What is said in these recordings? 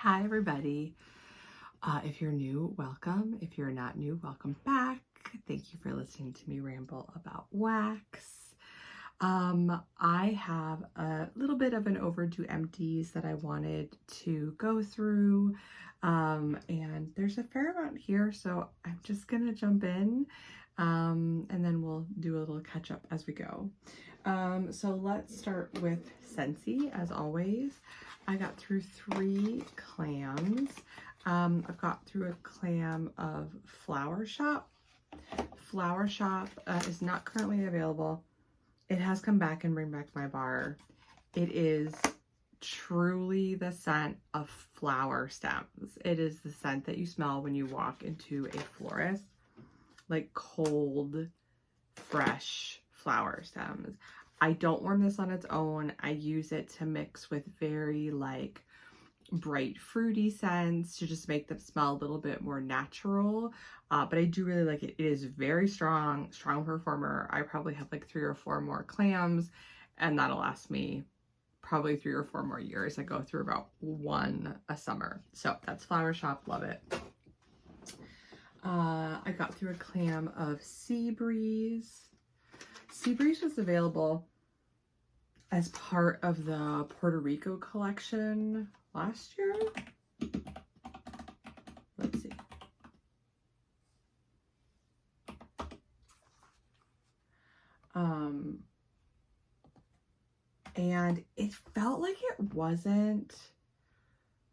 Hi everybody. If you're new, welcome. If you're not new, welcome back. Thank you for listening to me ramble about wax. I have a little bit of an overdue empties that I wanted to go through. And there's a fair amount here, so I'm just gonna jump in and then we'll do a little catch up as we go. So let's start with Scentsy, as always. I got through 3 clams. I've got through a clam of Flower Shop. Flower Shop is not currently available. It has come back and bring back my bar. It is truly the scent of flower stems. It is the scent that you smell when you walk into a florist, like cold, fresh flower stems. I don't warm this on its own. I use it to mix with very like bright fruity scents to just make them smell a little bit more natural. But I do really like it. It is very strong performer. I probably have like 3 or 4 more clams and that'll last me probably 3 or 4 more years. I go through about 1 a summer. So that's Flower Shop, love it. I got through a clam of Sea Breeze. Sea Breeze was available as part of the Puerto Rico collection last year. Let's see. And it felt like it wasn't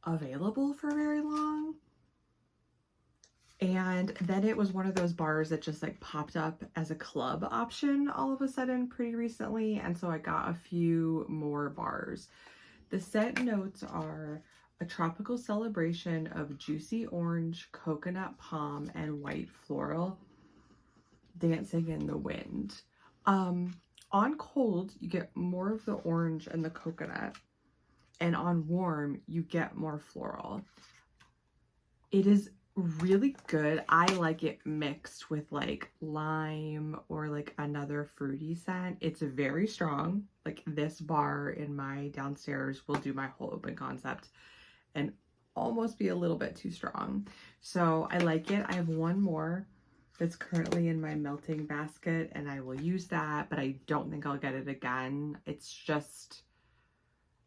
available for very long. And then it was one of those bars that just like popped up as a club option all of a sudden pretty recently. And so I got a few more bars. The scent notes are a tropical celebration of juicy orange, coconut palm, and white floral dancing in the wind. On cold, you get more of the orange and the coconut. And on warm, you get more floral. It is really good. I like it mixed with like lime or like another fruity scent. It's very strong. Like this bar in my downstairs will do my whole open concept and almost be a little bit too strong. So I like it. I have 1 more that's currently in my melting basket and I will use that, but I don't think I'll get it again. It's just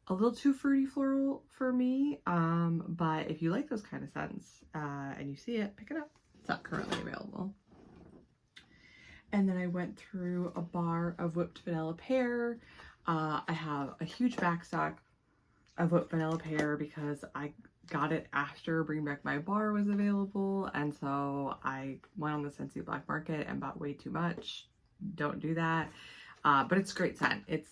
a little too fruity floral for me, but if you like those kind of scents and you see it, pick it up. It's not currently available. And then I went through a bar of whipped vanilla pear. I have a huge backstock of whipped vanilla pear because I got it after Bring Back My Bar was available, and so I went on the Scentsy black market and bought way too much. Don't do that. But it's a great scent. It's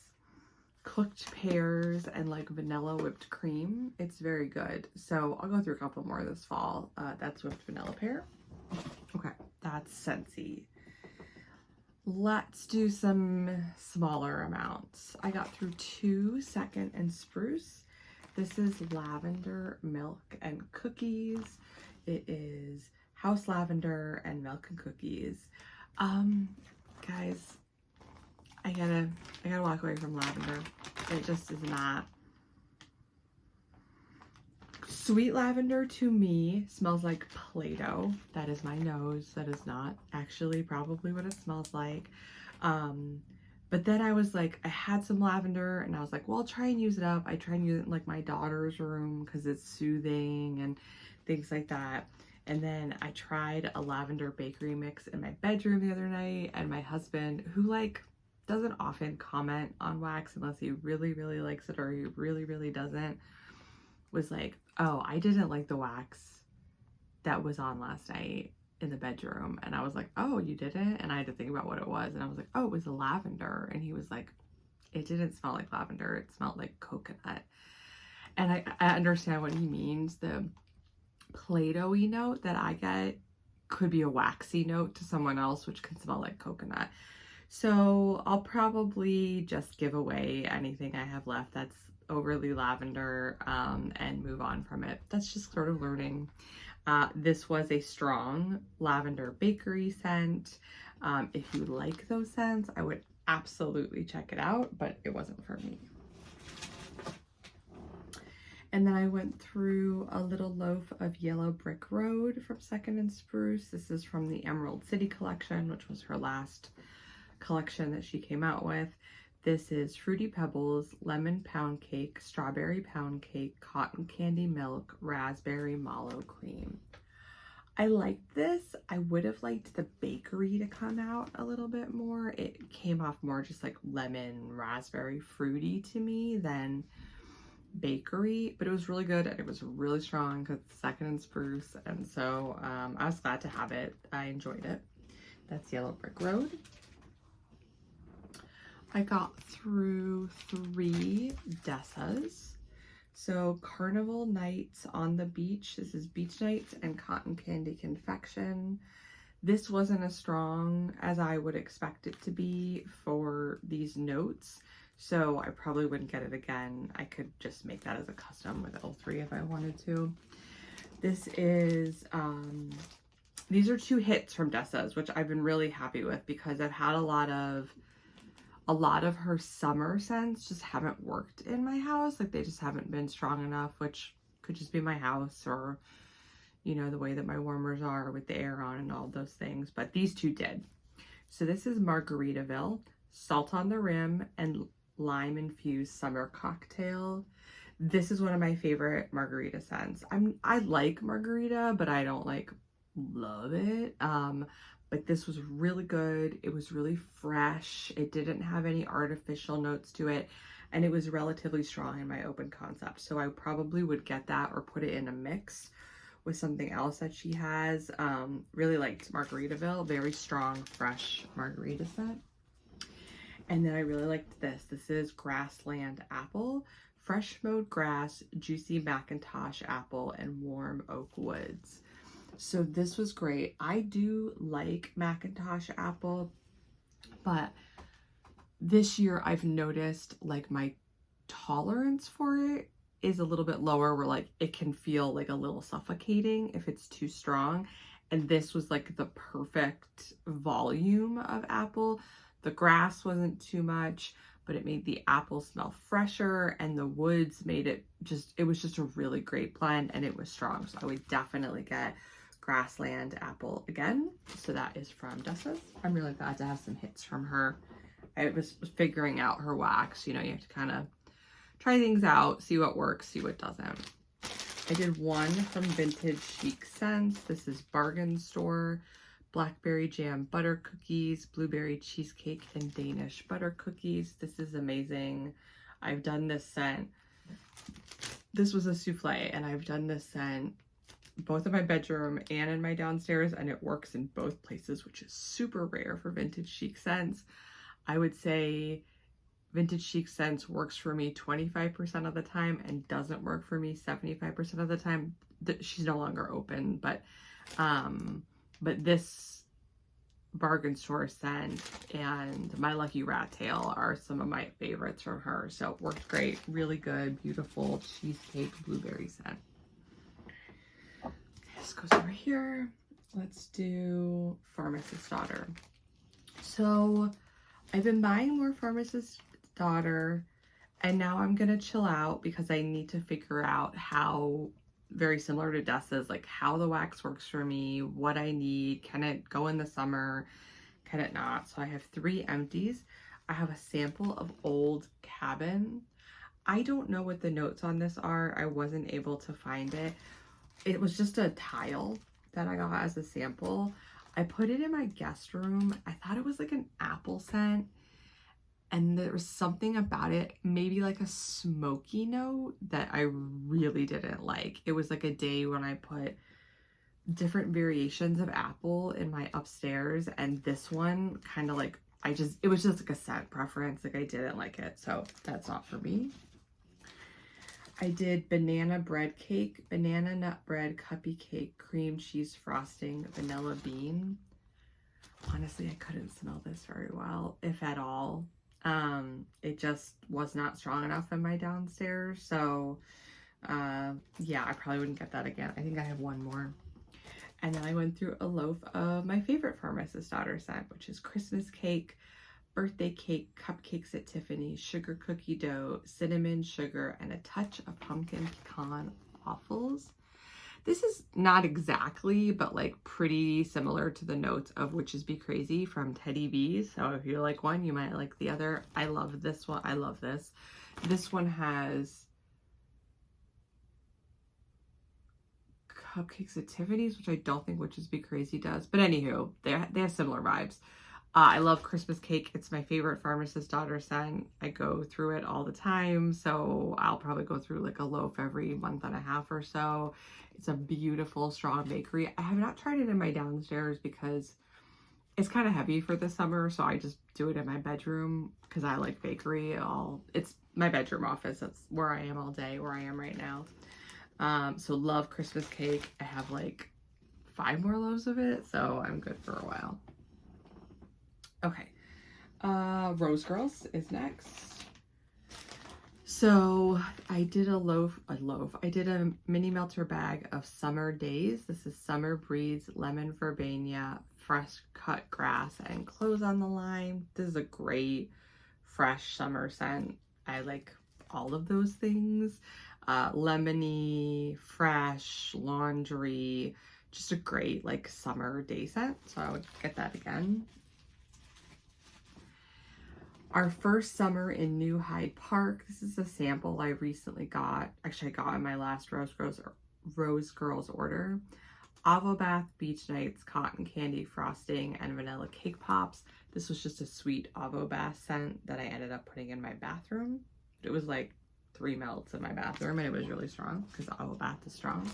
cooked pears and like vanilla whipped cream. It's very good. So I'll go through a couple more this fall. That's whipped vanilla pear. Okay, that's Scentsy. Let's do some smaller amounts. I got through 2 Second and Spruce. This is lavender, milk, and cookies. It is house lavender and milk and cookies. Guys, I gotta walk away from lavender. It just is not. Sweet lavender to me smells like Play-Doh. That is my nose. That is not actually probably what it smells like. But then I was like, I had some lavender and I was like, well, I'll try and use it up. I try and use it in like my daughter's room because it's soothing and things like that. And then I tried a lavender bakery mix in my bedroom the other night, and my husband, who like doesn't often comment on wax unless he really, really likes it or he really, really doesn't, was like, oh, I didn't like the wax that was on last night in the bedroom. And I was like, oh, you didn't? And I had to think about what it was. And I was like, oh, it was a lavender. And he was like, it didn't smell like lavender. It smelled like coconut. And I understand what he means. The Play-Doh-y note that I get could be a waxy note to someone else, which can smell like coconut. So I'll probably just give away anything I have left that's overly lavender and move on from it. That's just sort of learning. This was a strong lavender bakery scent. If you like those scents, I would absolutely check it out, but it wasn't for me. And then I went through a little loaf of Yellow Brick Road from Second and Spruce. This is from the Emerald City collection, which was her last collection that she came out with. This is Fruity Pebbles, Lemon Pound Cake, Strawberry Pound Cake, Cotton Candy Milk, Raspberry Mallow Cream. I liked this. I would have liked the bakery to come out a little bit more. It came off more just like lemon, raspberry, fruity to me than bakery, but it was really good and it was really strong because it's Second and Spruce, and so I was glad to have it. I enjoyed it. That's Yellow Brick Road. I got through 3 Dessas. So Carnival Nights on the Beach. This is Beach Nights and Cotton Candy Confection. This wasn't as strong as I would expect it to be for these notes, so I probably wouldn't get it again. I could just make that as a custom with L3 if I wanted to. This is, these are 2 hits from Dessa's, which I've been really happy with because I've had a lot of her summer scents just haven't worked in my house. Like they just haven't been strong enough, which could just be my house or, you know, the way that my warmers are with the air on and all those things. But these 2 did. So this is Margaritaville, Salt on the Rim, and Lime Infused Summer Cocktail. This is one of my favorite margarita scents. I like margarita, but I don't like love it. But this was really good. It was really fresh. It didn't have any artificial notes to it, and it was relatively strong in my open concept. So I probably would get that or put it in a mix with something else that she has. Really liked Margaritaville. Very strong, fresh margarita scent. And then I really liked this. This is Grassland Apple, Fresh Mowed Grass, Juicy Macintosh Apple, and Warm Oak Woods. So this was great. I do like Macintosh Apple, but this year I've noticed like my tolerance for it is a little bit lower, where like it can feel like a little suffocating if it's too strong. And this was like the perfect volume of apple. The grass wasn't too much, but it made the apple smell fresher, and the woods made it just, it was just a really great blend, and it was strong. So I would definitely get Grassland Apple again. So that is from Dessa's. I'm really glad to have some hits from her. I was figuring out her wax. You know, you have to kind of try things out, see what works, see what doesn't. I did one from Vintage Chic Scents. This is Bargain Store, Blackberry Jam Butter Cookies, Blueberry Cheesecake, and Danish Butter Cookies. This is amazing. I've done this scent. This was a souffle, and I've done this scent both in my bedroom and in my downstairs, and it works in both places, which is super rare for Vintage Chic Scents. I would say Vintage Chic Scents works for me 25% of the time and doesn't work for me 75% of the time. She's no longer open, but this Bargain Store scent and My Lucky Rat Tail are some of my favorites from her. So it worked great. Really good, beautiful cheesecake blueberry scent. This goes over here. Let's do Pharmacist's Daughter. So I've been buying more Pharmacist's Daughter, and now I'm gonna chill out because I need to figure out how, very similar to Dessa's, like how the wax works for me, what I need. Can it go in the summer? Can it not? So I have 3 empties. I have a sample of Old Cabin. I don't know what the notes on this are. I wasn't able to find it. It was just a tile that I got as a sample. I put it in my guest room. I thought it was like an apple scent, and there was something about it, maybe like a smoky note, that I really didn't like. It was like a day when I put different variations of apple in my upstairs, and this one kind of like, it was just like a scent preference. Like I didn't like it, so that's not for me. I did banana bread cake, banana nut bread, cuppy cake, cream cheese frosting, vanilla bean. Honestly, I couldn't smell this very well, if at all. It just was not strong enough in my downstairs. So, yeah, I probably wouldn't get that again. I think I have one more. And then I went through a loaf of my favorite Pharmacist's Daughter scent, which is Christmas Cake, birthday cake, cupcakes at Tiffany's, sugar cookie dough, cinnamon, sugar, and a touch of pumpkin pecan waffles. This is not exactly, but like pretty similar to the notes of Witches Be Crazy from Teddy B's. So if you like one, you might like the other. I love this one. I love this. This one has cupcakes at Tiffany's, which I don't think Witches Be Crazy does. But anywho, they have similar vibes. I love Christmas cake. It's my favorite pharmacist daughter scent. I go through it all the time. So I'll probably go through like a loaf every month and a half or so. It's a beautiful, strong bakery. I have not tried it in my downstairs because it's kind of heavy for the summer. So I just do it in my bedroom because I like bakery. It's my bedroom office. That's where I am all day, where I am right now. So love Christmas cake. I have like 5 more loaves of it. So I'm good for a while. Okay, Rose Girls is next. So I did I did a mini melter bag of Summer Days. This is Summer Breeze, Lemon Verbena, fresh cut grass, and clothes on the line. This is a great fresh summer scent. I like all of those things. Lemony, fresh, laundry, just a great like summer day scent. So I would get that again. Our First Summer in New Hyde Park. This is a sample I recently got. Actually, I got in my last Rose Girls order. Avobath Beach Nights, Cotton Candy Frosting, and Vanilla Cake Pops. This was just a sweet Avobath scent that I ended up putting in my bathroom. It was like 3 melts in my bathroom, and it was really strong because Avobath is strong.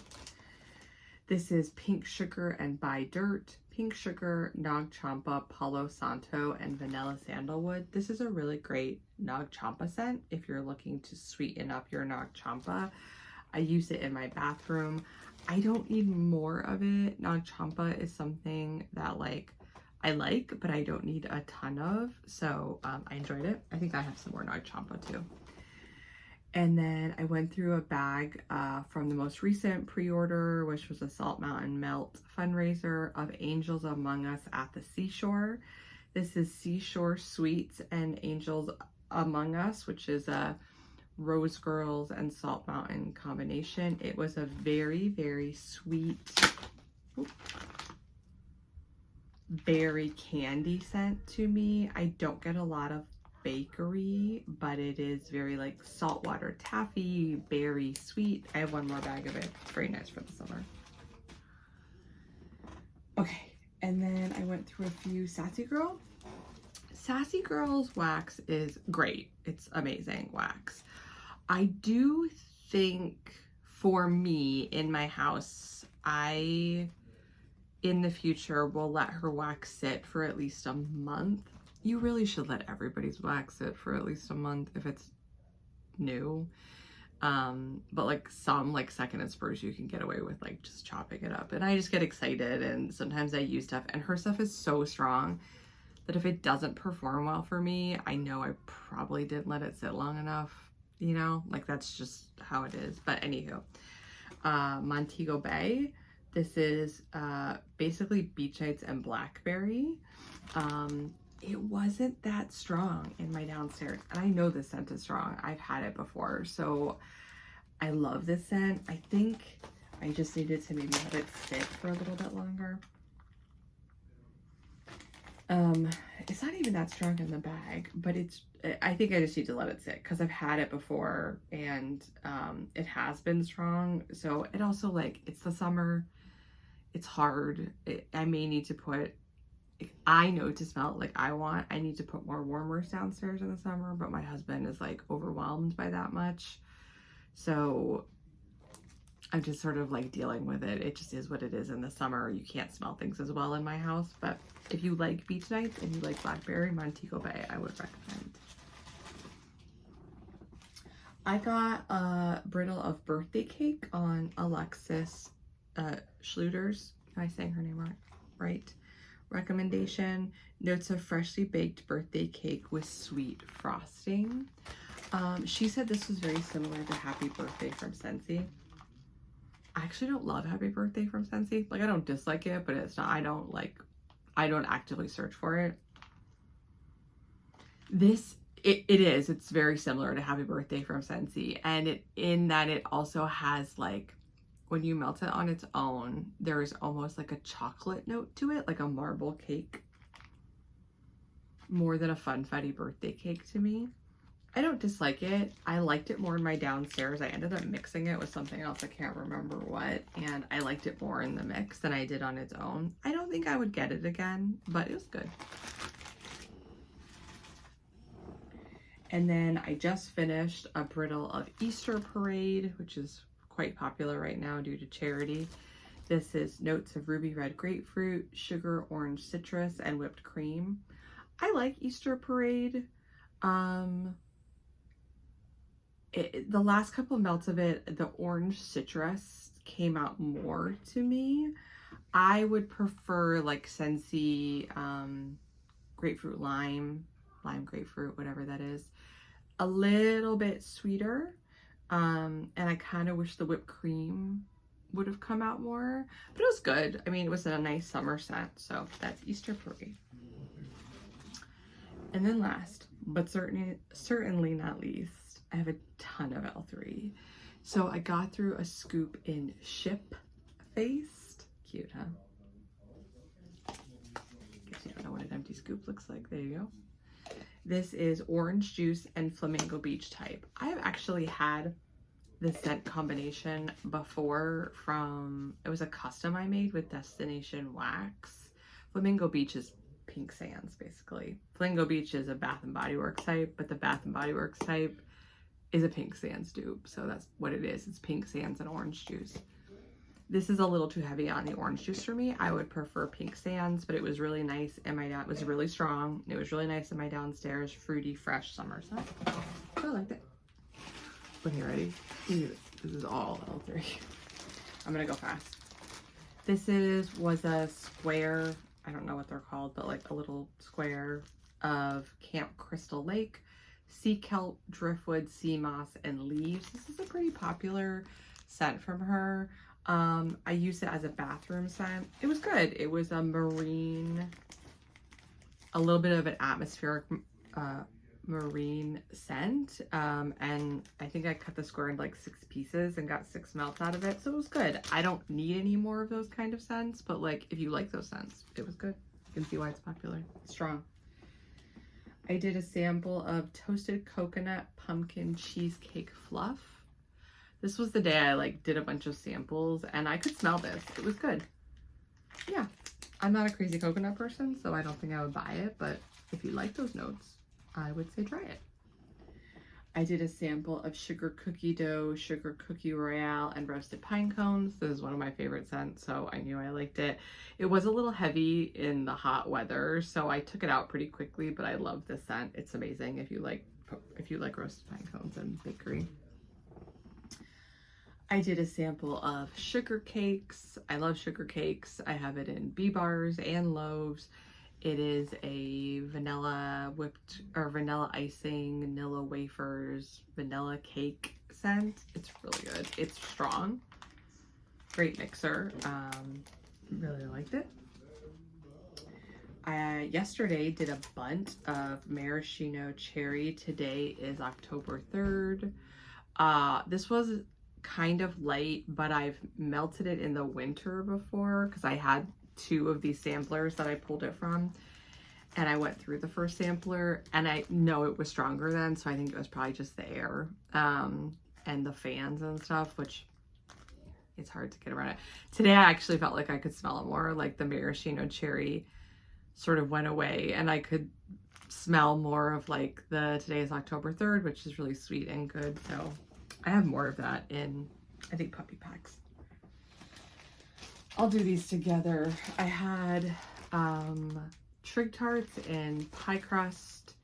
This is Pink Sugar and By Dirt. Pink Sugar, Nag Champa, Palo Santo, and Vanilla Sandalwood. This is a really great Nag Champa scent if you're looking to sweeten up your Nag Champa. I use it in my bathroom. I don't need more of it. Nag Champa is something that I like, but I don't need a ton of. So I enjoyed it. I think I have some more Nag Champa too. And then I went through a bag from the most recent pre-order, which was a Salt Mountain Melt fundraiser of Angels Among Us at the Seashore. This is Seashore Sweets and Angels Among Us, which is a Rose Girls and Salt Mountain combination. It was a very, very sweet berry candy scent to me. I don't get a lot of bakery, but it is very like saltwater taffy, berry sweet. I have 1 more bag of it. Very nice for the summer. Okay, and then I went through a few Sassy Girl. Sassy Girl's wax is great. It's amazing wax. I do think for me in my house, I in the future will let her wax sit for at least a month. You really should let everybody's wax sit for at least a month if it's new. But like some like second and spurs you can get away with like just chopping it up. And I just get excited, and sometimes I use stuff, and her stuff is so strong that if it doesn't perform well for me, I know I probably didn't let it sit long enough, you know, like that's just how it is. But anywho, Montego Bay. This is basically Beach Nights and Blackberry. It wasn't that strong in my downstairs, and I know this scent is strong. I've had it before, so I love this scent. I think I just needed to maybe let it sit for a little bit longer. It's not even that strong in the bag, but I think I just need to let it sit because I've had it before, and it has been strong. So it also like, it's the summer, it's hard. I may need to put, if I know to smell it like I need to put more warmers downstairs in the summer, but my husband is like overwhelmed by that much. So I'm just sort of like dealing with it. It just is what it is in the summer. You can't smell things as well in my house, but if you like Beach Nights and you like Blackberry, Montego Bay, I would recommend. I got a brittle of birthday cake on Alexis Schluter's, am I saying her name right? Recommendation. Notes of freshly baked birthday cake with sweet frosting. She said this was very similar to Happy Birthday from Scentsy. I actually don't love Happy Birthday from Scentsy. Like, I don't dislike it, but it's not, I don't actively search for it. It is. It's very similar to Happy Birthday from Scentsy. And in that it also has like, when you melt it on its own, there is almost like a chocolate note to it, like a marble cake. More than a funfetti birthday cake to me. I don't dislike it. I liked it more in my downstairs. I ended up mixing it with something else. I can't remember what. And I liked it more in the mix than I did on its own. I don't think I would get it again, but it was good. And then I just finished a brittle of Easter Parade, which is quite popular right now due to charity. This is notes of ruby red grapefruit, sugar, orange citrus, and whipped cream. I like Easter Parade. The last couple melts of it, the orange citrus came out more to me. I would prefer like Scentsy grapefruit lime grapefruit, whatever that is, a little bit sweeter. And I kind of wish the whipped cream would have come out more, but it was good. I mean, it was a nice summer scent. So that's Easter Parade. And then last, but certainly not least, I have a ton of L3. So I got through a scoop in Ship Faced. Cute, huh? Guess you don't know what an empty scoop looks like. There you go. This is orange juice and flamingo beach type. I have actually had this scent combination before from, it was a custom I made with Destination Wax. Flamingo beach is pink sands, basically. Flamingo beach is a Bath and Body Works type, but the Bath and Body Works type is a pink sands dupe. So that's what it is. It's pink sands and orange juice. This is a little too heavy on the orange juice for me. I would prefer pink sands, but it was really nice. And it was really strong. It was really nice in my downstairs, fruity, fresh summer scent. So I liked it. But here, ready? This is all L3. I'm gonna go fast. This was a square, I don't know what they're called, but like a little square of Camp Crystal Lake, sea kelp, driftwood, sea moss, and leaves. This is a pretty popular scent from her. I used it as a bathroom scent. It was good. It was a marine, a little bit of an atmospheric marine scent. And I think I cut the square in like 6 pieces and got 6 melts out of it. So it was good. I don't need any more of those kind of scents, but like if you like those scents, it was good. You can see why it's popular. It's strong. I did a sample of toasted coconut pumpkin cheesecake fluff. This was the day I like did a bunch of samples and I could smell this. It was good. Yeah, I'm not a crazy coconut person, so I don't think I would buy it, but if you like those notes, I would say try it. I did a sample of sugar cookie dough, sugar cookie royale, and roasted pine cones. This is one of my favorite scents, so I knew I liked it. It was a little heavy in the hot weather, so I took it out pretty quickly, but I love this scent. It's amazing if you like roasted pine cones and bakery. I did a sample of sugar cakes. I love sugar cakes. I have it in bee bars and loaves. It is a vanilla vanilla icing, vanilla wafers, vanilla cake scent. It's really good. It's strong. Great mixer. Really liked it. I yesterday did a bunt of maraschino cherry. Today is October 3rd. This was kind of light, but I've melted it in the winter before because I had 2 of these samplers that I pulled it from, and I went through the first sampler and I know it was stronger then, so I think it was probably just the air and the fans and stuff, which it's hard to get around it. Today I actually felt like I could smell it more, like the maraschino cherry sort of went away and I could smell more of like today is October 3rd, which is really sweet and good. So I have more of that in, I think, puppy packs. I'll do these together. I had trig tarts in pie crust,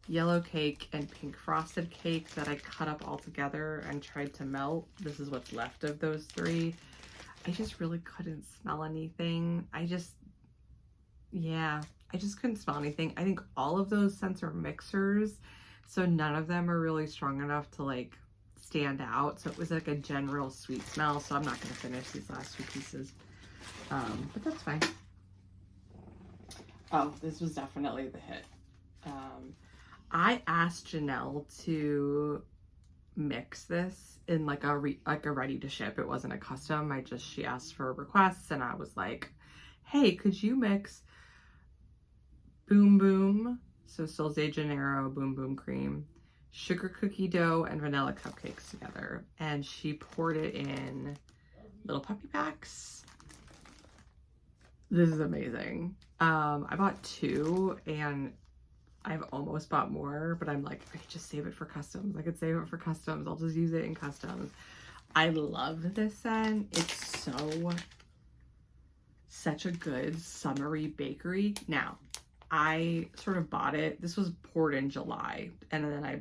yellow cake, and pink frosted cake that I cut up all together and tried to melt. This is what's left of those 3. I just really couldn't smell anything. I just couldn't smell anything. I think all of those scents are mixers, so none of them are really strong enough to like stand out. So it was like a general sweet smell, so I'm not going to finish these last 2 pieces. But that's fine. Oh, this was definitely the hit. I asked Janelle to mix this in like a ready to ship. It wasn't a custom. She asked for requests and I was like, hey, could you mix Boom Boom, so Dulce de Janeiro Boom Boom cream, sugar cookie dough, and vanilla cupcakes together. And she poured it in little puppy packs. This is amazing. I bought 2 and I've almost bought more, but I'm like, I could just save it for customs. I could save it for customs. I'll just use it in customs. I love this scent. It's such a good summery bakery. Now, I sort of bought it. This was poured in July, and then I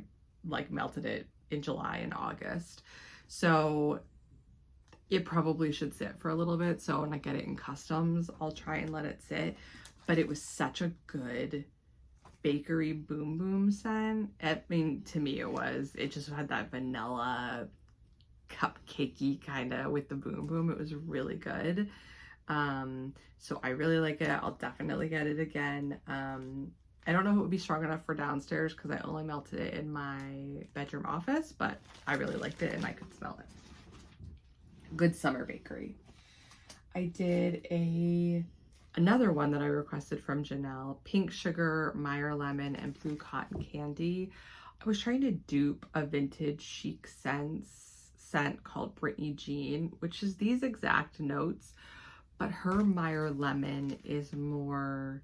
like melted it in July and August. So it probably should sit for a little bit. So when I get it in customs, I'll try and let it sit. But it was such a good bakery boom boom scent. I mean, to me it just had that vanilla cupcakey kind of with the boom boom. It was really good. So I really like it. I'll definitely get it again. I don't know if it would be strong enough for downstairs because I only melted it in my bedroom office, but I really liked it and I could smell it. Good summer bakery. I did another one that I requested from Janelle, pink sugar, Meyer lemon, and blue cotton candy. I was trying to dupe a vintage chic scent called Brittany Jean, which is these exact notes, but her Meyer lemon is more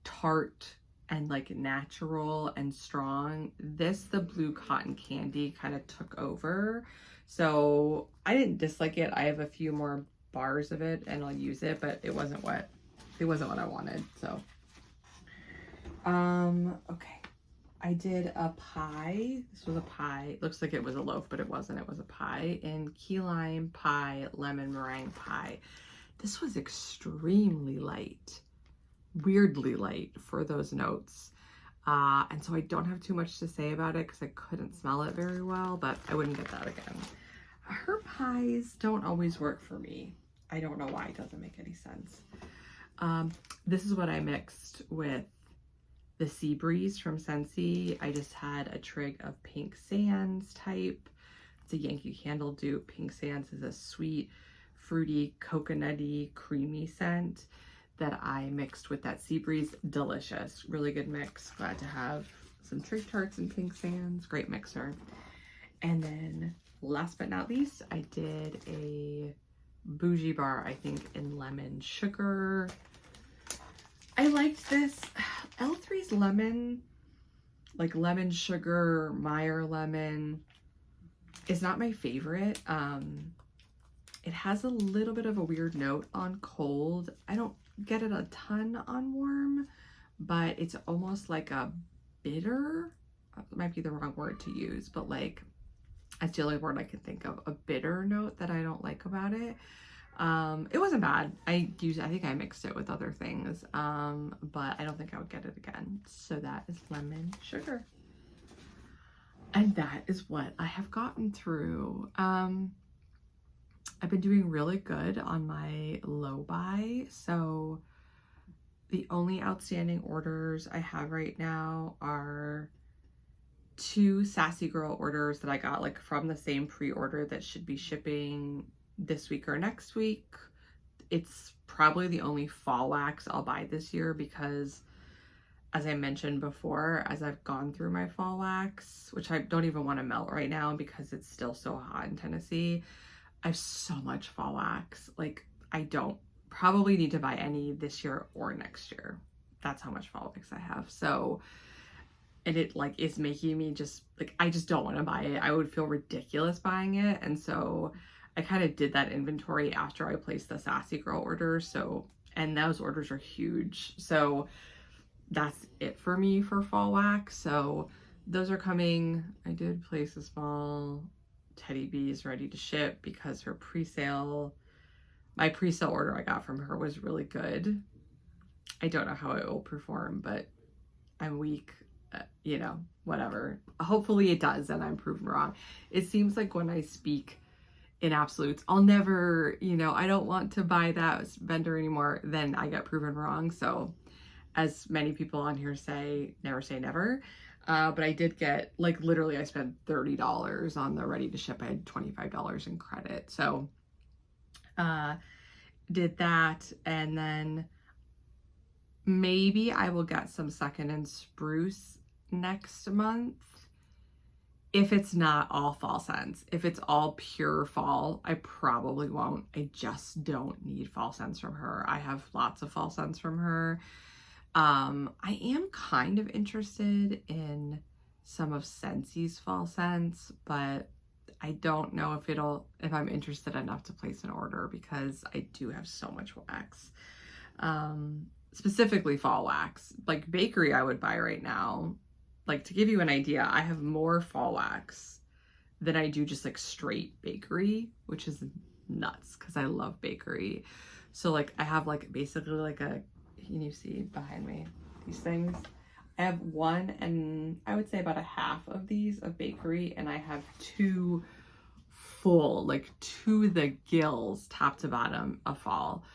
tart and like natural and strong. The blue cotton candy kind of took over. So I didn't dislike it. I have a few more bars of it and I'll use it, but it wasn't what I wanted. So okay, I did a pie. This was a pie. It looks like it was a loaf, but it wasn't. It was a pie in key lime pie, lemon meringue pie. This was extremely light, weirdly light for those notes. And so I don't have too much to say about it because I couldn't smell it very well, but I wouldn't get that again. Her pies don't always work for me. I don't know why. It doesn't make any sense. This is what I mixed with the Sea Breeze from Scentsy. I just had a trig of Pink Sands type. It's a Yankee Candle dupe. Pink Sands is a sweet, fruity, coconutty, creamy scent that I mixed with that Sea Breeze. Delicious. Really good mix. Glad to have some trig tarts and Pink Sands. Great mixer. And then last but not least, I did a bougie bar, I think, in lemon sugar. I liked this. L3's lemon, like lemon sugar, Meyer lemon, is not my favorite. It has a little bit of a weird note on cold. I don't get it a ton on warm, but it's almost like a bitter. It might be the wrong word to use, but like, that's the only word I can think of. A bitter note that I don't like about it. It wasn't bad. I think I mixed it with other things, but I don't think I would get it again. So that is lemon sugar. And that is what I have gotten through. I've been doing really good on my low buy. So the only outstanding orders I have right now are 2 Sassy Girl orders that I got like from the same pre-order that should be shipping this week or next week. It's probably the only fall wax I'll buy this year because, as I mentioned before, as I've gone through my fall wax, which I don't even want to melt right now because it's still so hot in Tennessee, I have so much fall wax. Like, I don't probably need to buy any this year or next year. That's how much fall wax I have. So, and it like is making me just like, I just don't want to buy it. I would feel ridiculous buying it. And so I kind of did that inventory after I placed the Sassy Girl order. So, and those orders are huge. So that's it for me for fall wax. So those are coming. I did place a small Teddy Bees ready to ship because her my pre-sale order I got from her was really good. I don't know how it will perform, but I'm weak. You know, whatever. Hopefully it does and I'm proven wrong. It seems like when I speak in absolutes, I'll never, I don't want to buy that vendor anymore, then I get proven wrong. So as many people on here say, never say never. But I did get, like, literally I spent $30 on the ready to ship. I had $25 in credit. So did that, and then maybe I will get some second and spruce next month. If it's not all fall scents. If it's all pure fall, I probably won't. I just don't need fall scents from her. I have lots of fall scents from her. I am kind of interested in some of Scentsy's fall scents, but I don't know if I'm interested enough to place an order because I do have so much wax. Specifically fall wax. Like bakery I would buy right now. Like, to give you an idea, I have more fall wax than I do just like straight bakery, which is nuts because I love bakery. So like I have like basically like can you see behind me these things? I have one and I would say about a half of these of bakery, and I have two full, like to the gills, top to bottom of fall.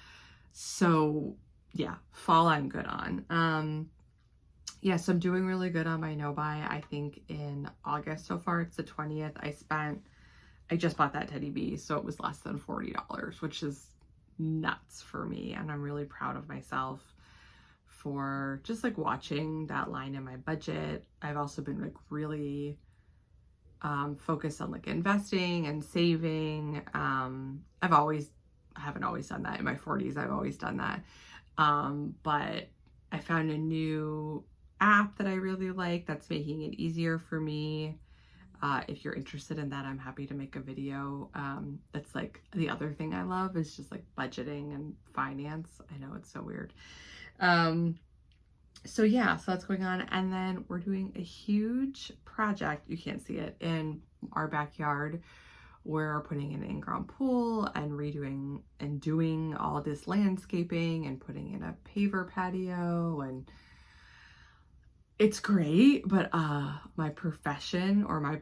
So yeah, fall I'm good on. Yeah, so I'm doing really good on my no buy. I think in August so far, it's the 20th. I just bought that Teddy Bee, so it was less than $40, which is nuts for me. And I'm really proud of myself for just like watching that line in my budget. I've also been like really focused on like investing and saving. I haven't always done that in my 40s. I've always done that. But I found a new app that I really like that's making it easier for me. If you're interested in that, I'm happy to make a video. That's like the other thing I love is just like budgeting and finance. I know it's so weird. So yeah, so that's going on. And then we're doing a huge project, you can't see it, in our backyard. We're putting in an in-ground pool and redoing and doing all this landscaping and putting in a paver patio, and it's great, but my profession or my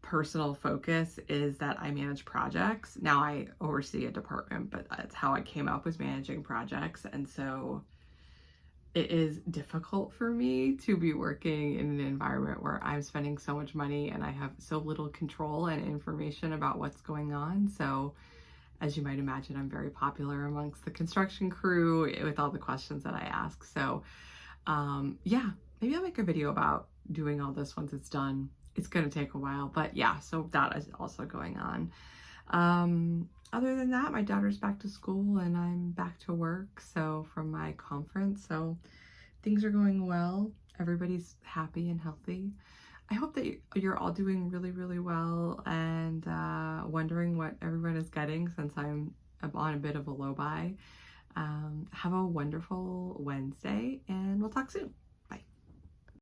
personal focus is that I manage projects. Now I oversee a department, but that's how I came up, was managing projects. And so it is difficult for me to be working in an environment where I'm spending so much money and I have so little control and information about what's going on. So as you might imagine, I'm very popular amongst the construction crew with all the questions that I ask. So yeah, maybe I'll make a video about doing all this once it's done. It's going to take a while, but yeah, so that is also going on. Other than that, my daughter's back to school and I'm back to work. So from my conference, so things are going well. Everybody's happy and healthy. I hope that you're all doing really, really well and wondering what everyone is getting since I'm on a bit of a low buy. Have a wonderful Wednesday and we'll talk soon.